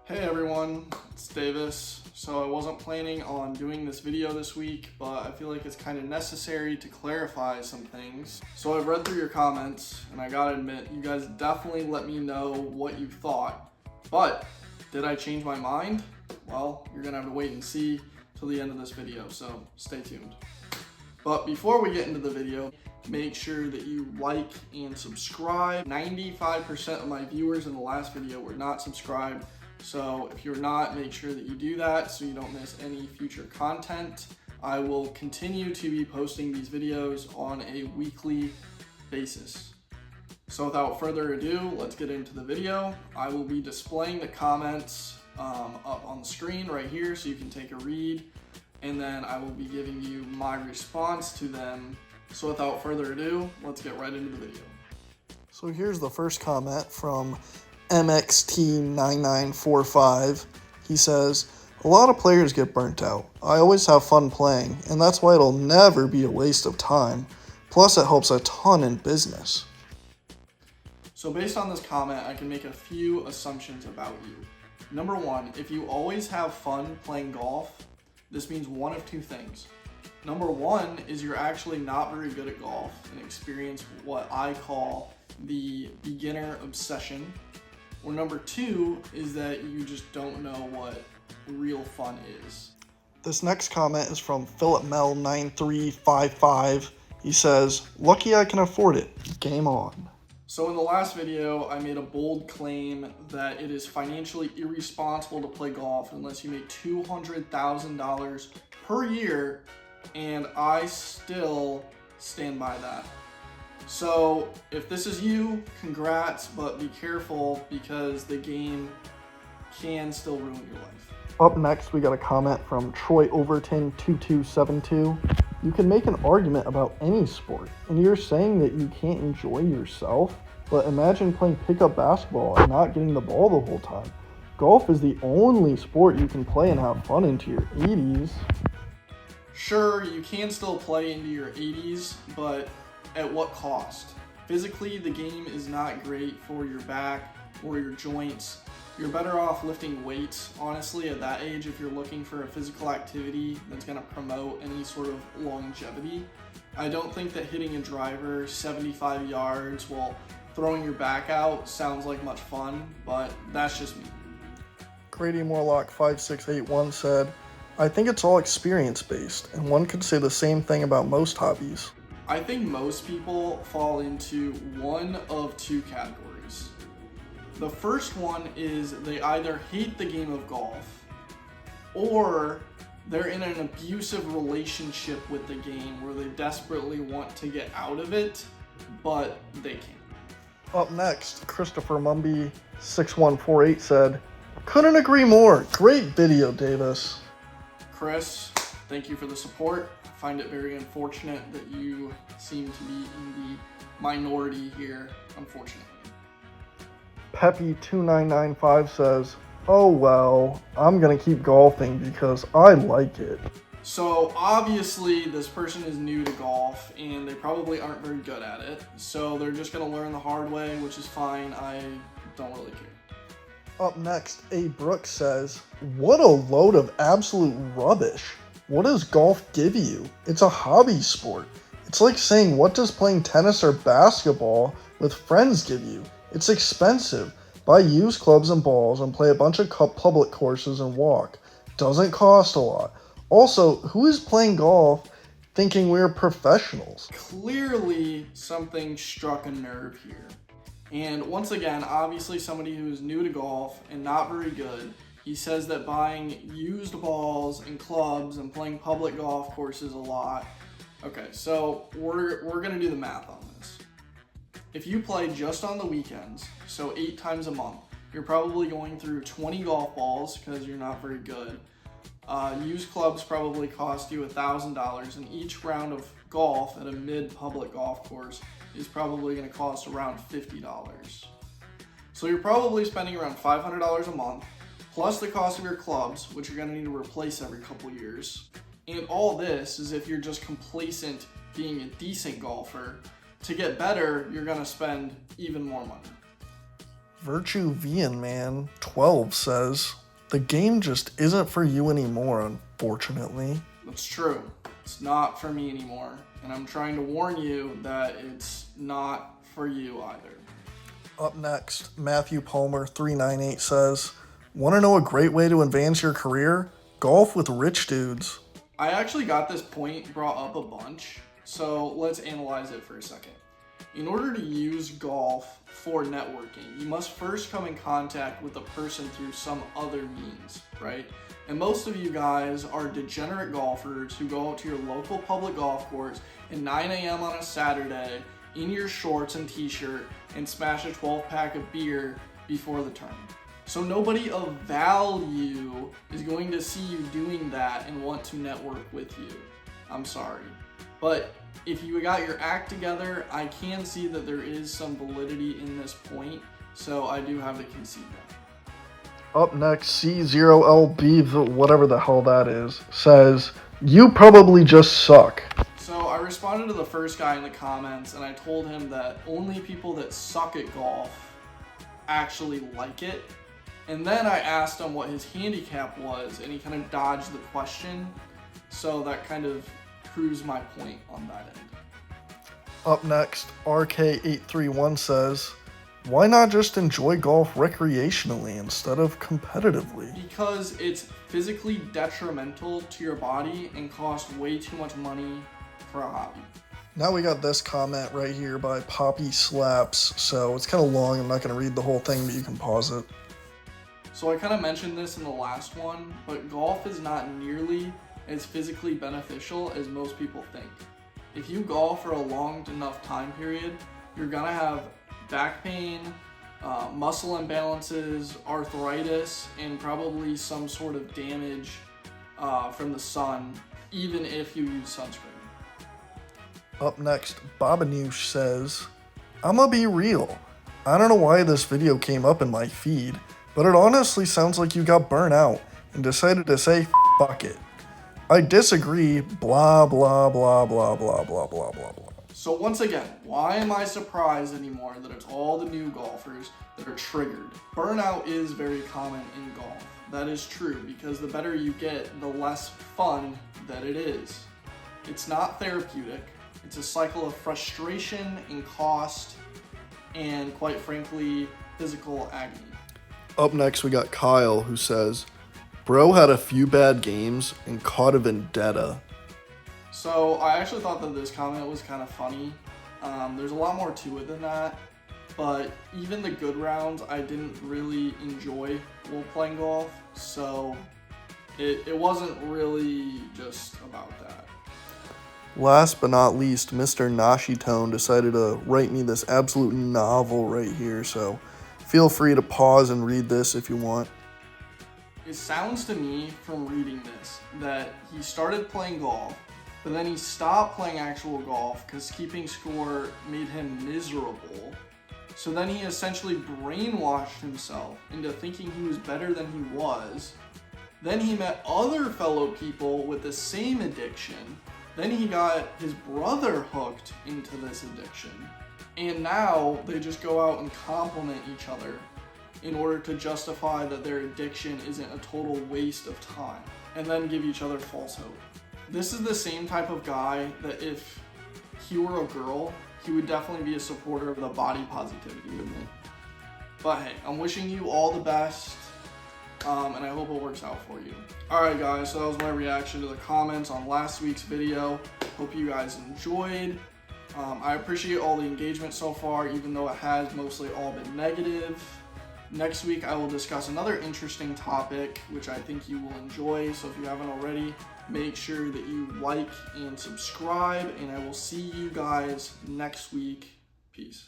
Hey everyone, it's Davis. So I wasn't planning on doing this video this week, but I feel like it's kind of necessary to clarify some things. So I've read through your comments, and I gotta admit, you guys definitely let me know what you thought. But did I change my mind? Well, you're gonna have to wait and see till the end of this video, so stay tuned. But before we get into the video, make sure that you like and subscribe. 95% of my viewers in the last video were not subscribed. So if you're not, make sure that you do that so you don't miss any future content. I will continue to be posting these videos on a weekly basis. So without further ado, let's get into the video. I will be displaying the comments up on the screen right here so you can take a read, and then I will be giving you my response to them. So without further ado, let's get right into the video. So here's the first comment from MXT9945. He says, "A lot of players get burnt out. I always have fun playing, and that's why it'll never be a waste of time. Plus, it helps a ton in business." So based on this comment, I can make a few assumptions about you. Number one, if you always have fun playing golf, this means one of two things. Number one is you're actually not very good at golf and experience what I call the beginner obsession. Or number two is that you just don't know what real fun is. This next comment is from PhilipMel9355. He says, "Lucky I can afford it. Game on." So in the last video, I made a bold claim that it is financially irresponsible to play golf unless you make $200,000 per year, and I still stand by that. So if this is you, congrats, but be careful because the game can still ruin your life. Up next, we got a comment from Troy Overton 2272. "You can make an argument about any sport, and you're saying that you can't enjoy yourself? But imagine playing pickup basketball and not getting the ball the whole time. Golf is the only sport you can play and have fun into your 80s. Sure, you can still play into your 80s, but at what cost? Physically, the game is not great for your back or your joints. You're better off lifting weights, honestly, at that age if you're looking for a physical activity that's going to promote any sort of longevity. I don't think that hitting a driver 75 yards while throwing your back out sounds like much fun, but that's just me." Grady Morlock 5681 said, "I think it's all experience based, and one could say the same thing about most hobbies." I think most people fall into one of two categories. The first one is they either hate the game of golf or they're in an abusive relationship with the game where they desperately want to get out of it, but they can't. Up next, Christopher Mumby 6148 said, "Couldn't agree more. Great video, Davis." Chris, thank you for the support. I find it very unfortunate that you seem to be in the minority here, unfortunately. Peppy2995 says, "Oh well, I'm gonna keep golfing because I like it." So obviously this person is new to golf and they probably aren't very good at it. So they're just gonna learn the hard way, which is fine. I don't really care. Up next, A. Brooks says, "What a load of absolute rubbish. What does golf give you? It's a hobby sport. It's like saying, what does playing tennis or basketball with friends give you? It's expensive. Buy used clubs and balls and play a bunch of public courses and walk. Doesn't cost a lot. Also, who is playing golf thinking we're professionals?" Clearly something struck a nerve here. And once again, obviously somebody who is new to golf and not very good, he says that buying used balls and clubs and playing public golf courses a lot. Okay, so we're gonna do the math on this. If you play just on the weekends, so 8 times a month, you're probably going through 20 golf balls because you're not very good. Used clubs probably cost you $1,000, and each round of golf at a mid-public golf course is probably going to cost around $50. So you're probably spending around $500 a month, plus the cost of your clubs, which you're going to need to replace every couple years. And all this is if you're just complacent being a decent golfer. To get better, you're going to spend even more money. Virtue Vian Man 12 says, the game just isn't for you anymore, unfortunately. That's true. It's not for me anymore. And I'm trying to warn you that it's not for you either. Up next, Matthew Palmer 398 says, want to know a great way to advance your career? Golf with rich dudes. I actually got this point brought up a bunch, so let's analyze it for a second. In order to use golf for networking, you must first come in contact with a person through some other means, right? And most of you guys are degenerate golfers who go out to your local public golf course at 9 a.m. on a Saturday in your shorts and t-shirt and smash a 12-pack of beer before the tournament. So nobody of value is going to see you doing that and want to network with you. I'm sorry. But if you got your act together, I can see that there is some validity in this point, so I do have to concede that. Up next, C0LB, whatever the hell that is, says, you probably just suck. So I responded to the first guy in the comments, and I told him that only people that suck at golf actually like it. And then I asked him what his handicap was, and he kind of dodged the question, so that kind of proves my point on that end. Up next, RK831 says, why not just enjoy golf recreationally instead of competitively? Because it's physically detrimental to your body and costs way too much money for a hobby. Now we got this comment right here by Poppy Slaps, so it's kind of long, I'm not going to read the whole thing, but you can pause it. So I kind of mentioned this in the last one, but golf is not nearly as physically beneficial as most people think. If you golf for a long enough time period, you're gonna have back pain, muscle imbalances, arthritis, and probably some sort of damage from the sun, even if you use sunscreen. Up next, Babanoosh says, I'ma be real. I don't know why this video came up in my feed, but it honestly sounds like you got burnt out and decided to say fuck it. I disagree, blah, blah, blah, blah, blah, blah, blah, blah, blah. So once again, why am I surprised anymore that it's all the new golfers that are triggered? Burnout is very common in golf. That is true, because the better you get, the less fun that it is. It's not therapeutic. It's a cycle of frustration and cost and, quite frankly, physical agony. Up next, we got Kyle, who says, bro had a few bad games and caught a vendetta. So I actually thought that this comment was kind of funny. There's a lot more to it than that, but even the good rounds I didn't really enjoy while playing golf, so it wasn't really just about that. Last but not least, Mr. Nashitone decided to write me this absolute novel right here, so feel free to pause and read this if you want. It sounds to me from reading this that he started playing golf, but then he stopped playing actual golf because keeping score made him miserable. So then he essentially brainwashed himself into thinking he was better than he was. Then he met other fellow people with the same addiction. Then he got his brother hooked into this addiction. And now they just go out and compliment each other in order to justify that their addiction isn't a total waste of time, and then give each other false hope. This is the same type of guy that if he were a girl, he would definitely be a supporter of the body positivity movement. But hey, I'm wishing you all the best, and I hope it works out for you. Alright guys, so that was my reaction to the comments on last week's video. Hope you guys enjoyed. I appreciate all the engagement so far, even though it has mostly all been negative. Next week I will discuss another interesting topic, which I think you will enjoy, so if you haven't already, make sure that you like and subscribe, and I will see you guys next week. Peace.